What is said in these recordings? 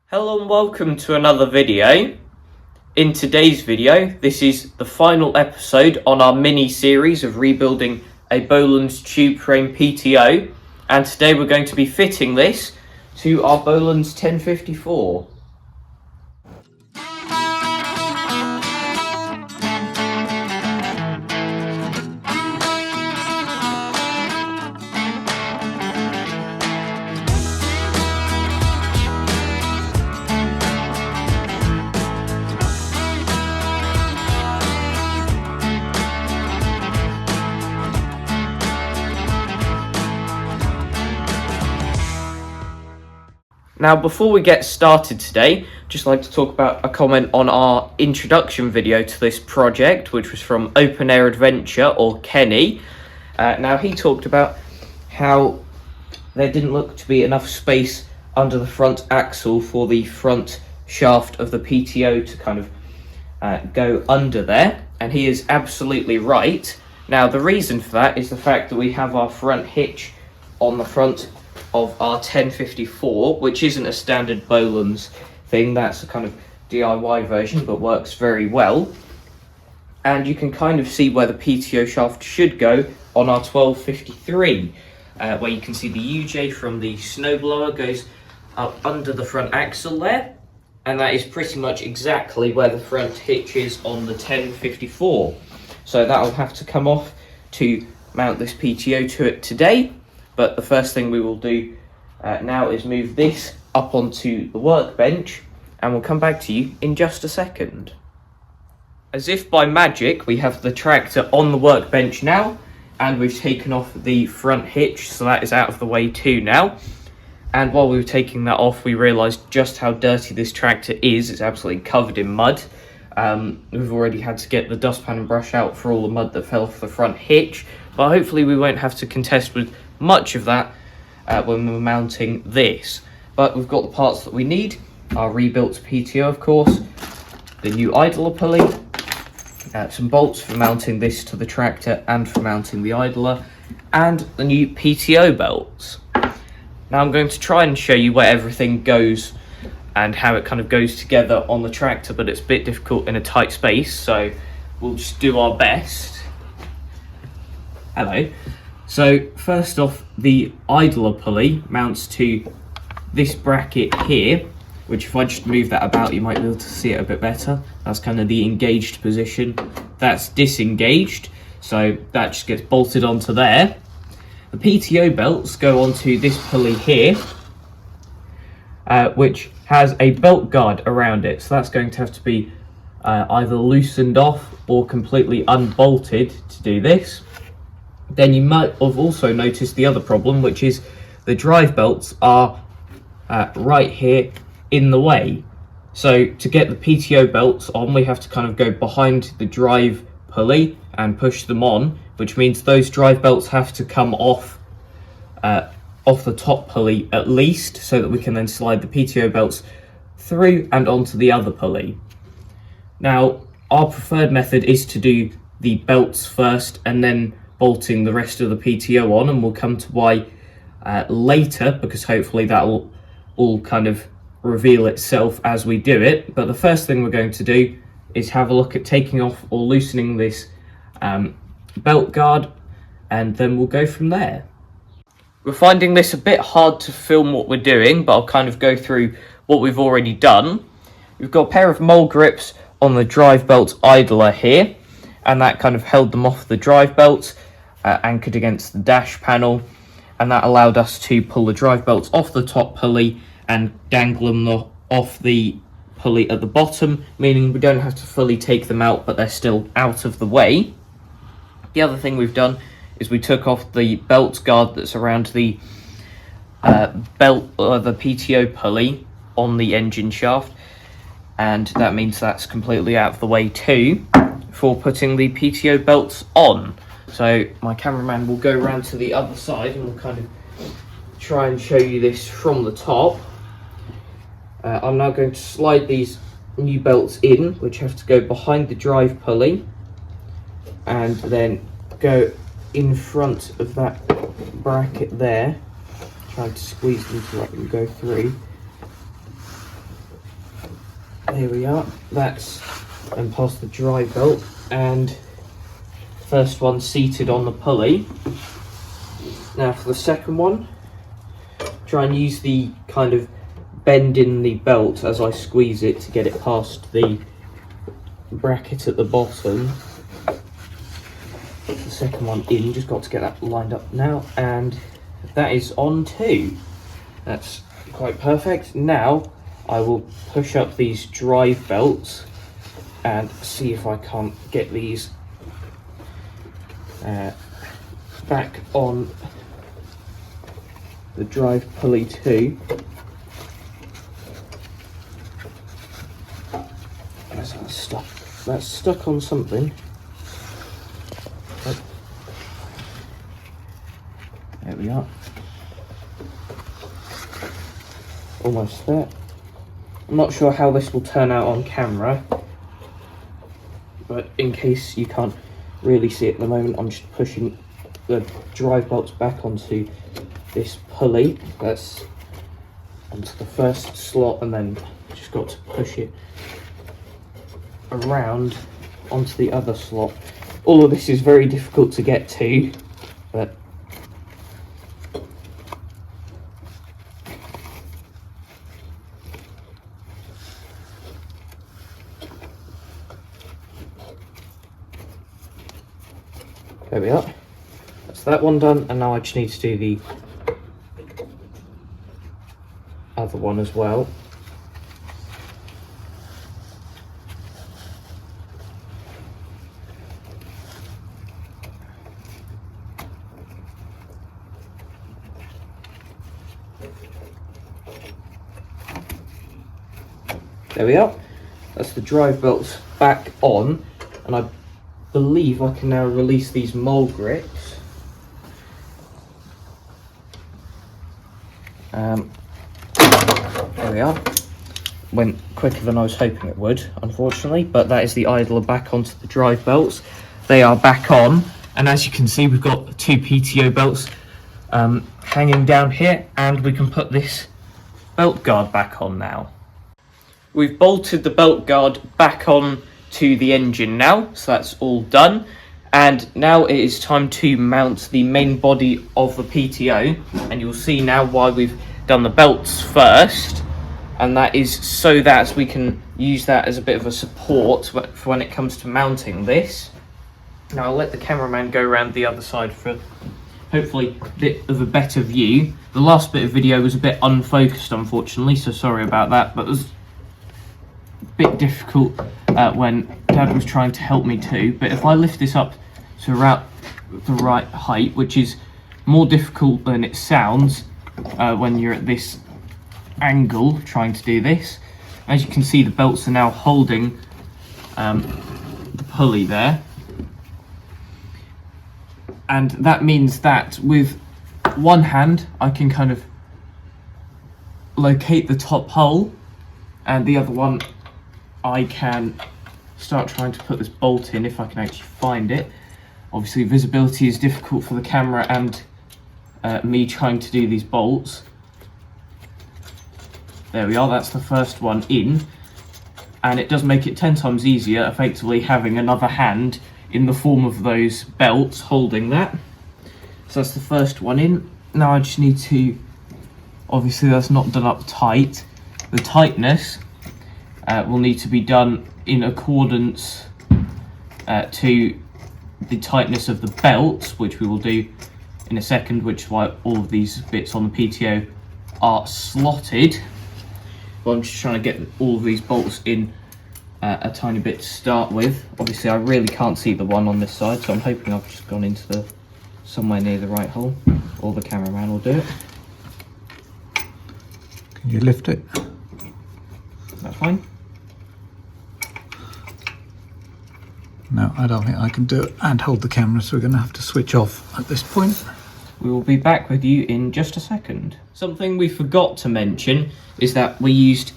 Hello and welcome to another video. In today's video, this is the final episode on our mini-series of rebuilding a Bolens tube frame PTO, and today we're going to be fitting this to our Bolens 1054. Now, before we get started today, I'd just like to talk about a comment on our introduction video to this project, which was from Open Air Adventure, or Kenny. Now, he talked about how there didn't look to be enough space under the front axle for the front shaft of the PTO to kind of go under there, and he is absolutely right. Now, the reason for that is the fact that we have our front hitch on the front of our 1054, which isn't a standard Bolens thing. That's a kind of DIY version, but works very well. And you can kind of see where the PTO shaft should go on our 1253, where you can see the UJ from the snowblower goes up under the front axle there, and that is pretty much exactly where the front hitch is on the 1054. So that'll have to come off to mount this PTO to it today. But the first thing we will do now is move this up onto the workbench, and we'll come back to you in just a second. As if by magic, we have the tractor on the workbench now, and we've taken off the front hitch, so that is out of the way too now. And while we were taking that off, we realised just how dirty this tractor is. It's absolutely covered in mud. We've already had to get the dustpan and brush out for all the mud that fell off the front hitch, but hopefully we won't have to contest with much of that when we're mounting this. But we've got the parts that we need: our rebuilt PTO, of course, the new idler pulley, some bolts for mounting this to the tractor and for mounting the idler, and the new PTO belts. Now I'm going to try and show you where everything goes and how it kind of goes together on the tractor, but it's a bit difficult in a tight space, so we'll just do our best. Hello. So first off, the idler pulley mounts to this bracket here, which if I just move that about, you might be able to see it a bit better. That's kind of the engaged position. That's disengaged, so that just gets bolted onto there. The PTO belts go onto this pulley here, which has a belt guard around it. So that's going to have to be either loosened off or completely unbolted to do this. Then you might have also noticed the other problem, which is the drive belts are right here in the way. So to get the PTO belts on, we have to kind of go behind the drive pulley and push them on, which means those drive belts have to come off the top pulley at least, so that we can then slide the PTO belts through and onto the other pulley. Now, our preferred method is to do the belts first and then bolting the rest of the PTO on, and we'll come to why later, because hopefully that will all kind of reveal itself as we do it. But the first thing we're going to do is have a look at taking off or loosening this belt guard, and then we'll go from there. We're finding this a bit hard to film what we're doing, but I'll kind of go through what we've already done. We've got a pair of mole grips on the drive belt idler here, and that kind of held them off the drive belts, anchored against the dash panel, and that allowed us to pull the drive belts off the top pulley and dangle them off the pulley at the bottom, meaning we don't have to fully take them out, but they're still out of the way. The other thing we've done is we took off the belt guard that's around the belt or the PTO pulley on the engine shaft, and that means that's completely out of the way too for putting the PTO belts on. So my cameraman will go around to the other side and we'll kind of try and show you this from the top. I'm now going to slide these new belts in, which have to go behind the drive pulley and then go in front of that bracket there, trying to squeeze them to let them go through. There we are, that's and past the drive belt, and first one seated on the pulley. Now for the second one, try and use the kind of bend in the belt as I squeeze it to get it past the bracket at the bottom. The second one in, just got to get that lined up now, and that is on too. That's quite perfect. Now I will push up these drive belts and see if I can't get these back on the drive pulley too. That's stuck on something. Oh. There we are. Almost there. I'm not sure how this will turn out on camera, but in case you can't really see it at the moment, I'm just pushing the drive bolts back onto this pulley. That's onto the first slot, and then just got to push it around onto the other slot. All of this is very difficult to get to, but there we are. That's that one done, and now I just need to do the other one as well. There we are. That's the drive belts back on, and I believe I can now release these mole grips. There we are. Went quicker than I was hoping it would, unfortunately, but that is the idler back onto the drive belts. They are back on, and as you can see, we've got two PTO belts hanging down here, and we can put this belt guard back on now. We've bolted the belt guard back on to the engine now, so that's all done. And now it is time to mount the main body of the PTO, and you'll see now why we've done the belts first, and that is so that we can use that as a bit of a support for when it comes to mounting this. Now I'll let the cameraman go around the other side for hopefully a bit of a better view. The last bit of video was a bit unfocused, unfortunately, so sorry about that, but it was bit difficult when Dad was trying to help me too. But if I lift this up to around the right height, which is more difficult than it sounds when you're at this angle trying to do this, as you can see, the belts are now holding the pulley there, and that means that with one hand I can kind of locate the top hole, and the other one I can start trying to put this bolt in if I can actually find it. Obviously visibility is difficult for the camera and me trying to do these bolts. There we are, that's the first one in, and it does make it 10 times easier effectively having another hand in the form of those belts holding that. So that's the first one in. Now I just need to, obviously that's not done up tight, the tightness will need to be done in accordance to the tightness of the belt, which we will do in a second, which is why all of these bits on the PTO are slotted. But I'm just trying to get all of these bolts in a tiny bit to start with. Obviously I really can't see the one on this side, so I'm hoping I've just gone into somewhere near the right hole, or the cameraman will do it. Can you lift it? That's fine. No, I don't think I can do it and hold the camera, so we're going to have to switch off at this point. We will be back with you in just a second. Something we forgot to mention is that we used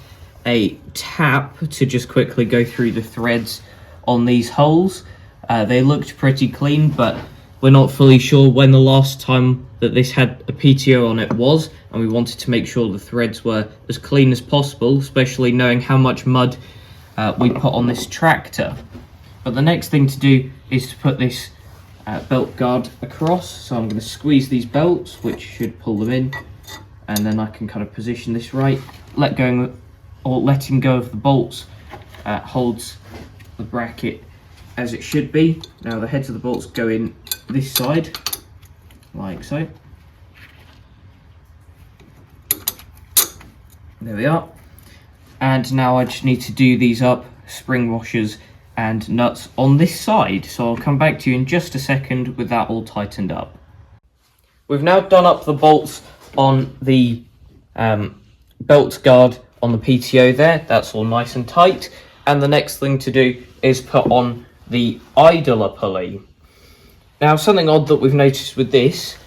a tap to just quickly go through the threads on these holes. They looked pretty clean, but we're not fully sure when the last time that this had a PTO on it was, and we wanted to make sure the threads were as clean as possible, especially knowing how much mud we put on this tractor. But the next thing to do is to put this belt guard across. So I'm going to squeeze these belts, which should pull them in, and then I can kind of position this right. Letting go of the bolts holds the bracket as it should be. Now the heads of the bolts go in this side, like so. There we are. And now I just need to do these up, spring washers and nuts on this side. So I'll come back to you in just a second with that all tightened up. We've now done up the bolts on the belt guard on the PTO there. That's all nice and tight. And the next thing to do is put on the idler pulley. Now, something odd that we've noticed with this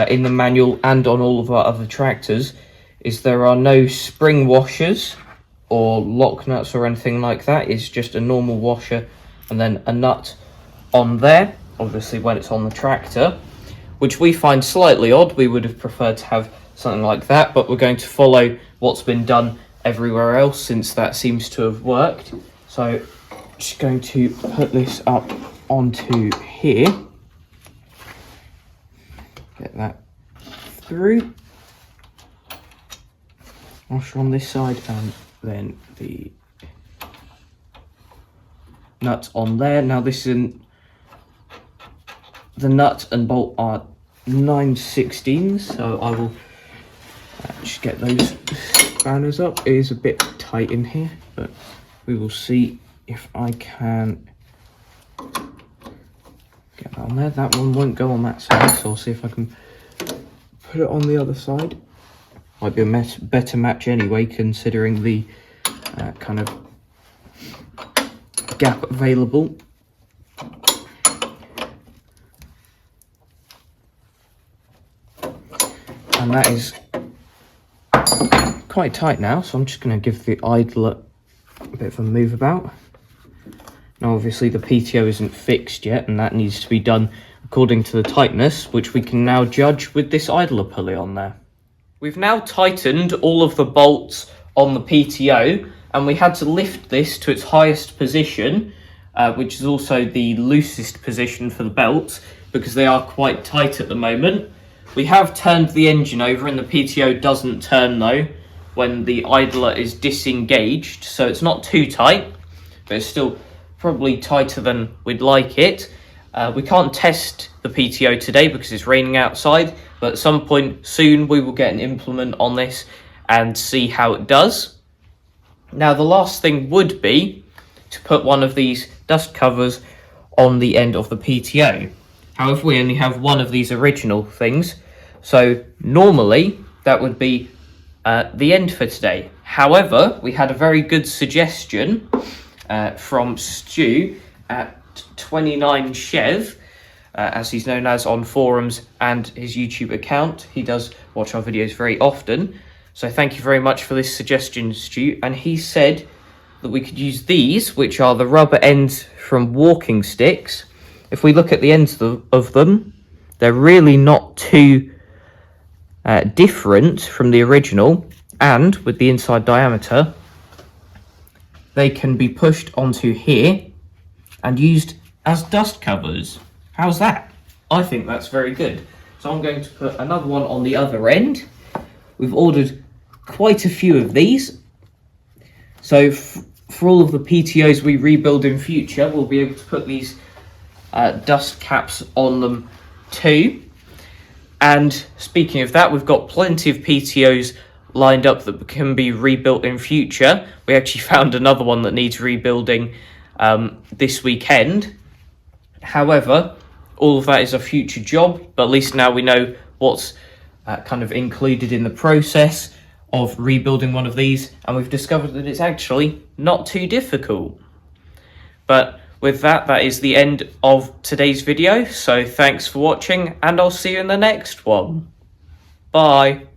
in the manual and on all of our other tractors is there are no spring washers or lock nuts or anything like that. It's just a normal washer and then a nut on there, obviously when it's on the tractor, which we find slightly odd. We would have preferred to have something like that, but we're going to follow what's been done everywhere else since that seems to have worked. So just going to put this up onto here, get that through, washer on this side, and then the nut on there. Now this is the nut and bolt are 9/16, so I will just get those banners up. It is a bit tight in here, but we will see if I can get that on there. That one won't go on that side, so I'll see if I can put it on the other side. Might be a better match anyway, considering the kind of gap available. And that is quite tight now, so I'm just going to give the idler a bit of a move about. Now obviously the PTO isn't fixed yet, and that needs to be done according to the tightness, which we can now judge with this idler pulley on there. We've now tightened all of the bolts on the PTO, and we had to lift this to its highest position, which is also the loosest position for the belts, because they are quite tight at the moment. We have turned the engine over, and the PTO doesn't turn though when the idler is disengaged, so it's not too tight, but it's still probably tighter than we'd like it. We can't test the PTO today because it's raining outside, but at some point soon we will get an implement on this and see how it does. Now the last thing would be to put one of these dust covers on the end of the PTO. However, we only have one of these original things, so normally that would be the end for today. However, we had a very good suggestion from Stu at 29 Chev, as he's known as on forums and his YouTube account. He does watch our videos very often, so thank you very much for this suggestion, Stu. And he said that we could use these, which are the rubber ends from walking sticks. If we look at the ends of them, they're really not too different from the original, and with the inside diameter, they can be pushed onto here and used as dust covers. How's that? I think that's very good. So I'm going to put another one on the other end. We've ordered quite a few of these, so for all of the PTOs we rebuild in future, we'll be able to put these dust caps on them too. And speaking of that, we've got plenty of PTOs lined up that can be rebuilt in future. We actually found another one that needs rebuilding this weekend. However, all of that is a future job, but at least now we know what's kind of included in the process of rebuilding one of these, and we've discovered that it's actually not too difficult. But with that, that is the end of today's video, so thanks for watching, and I'll see you in the next one. Bye.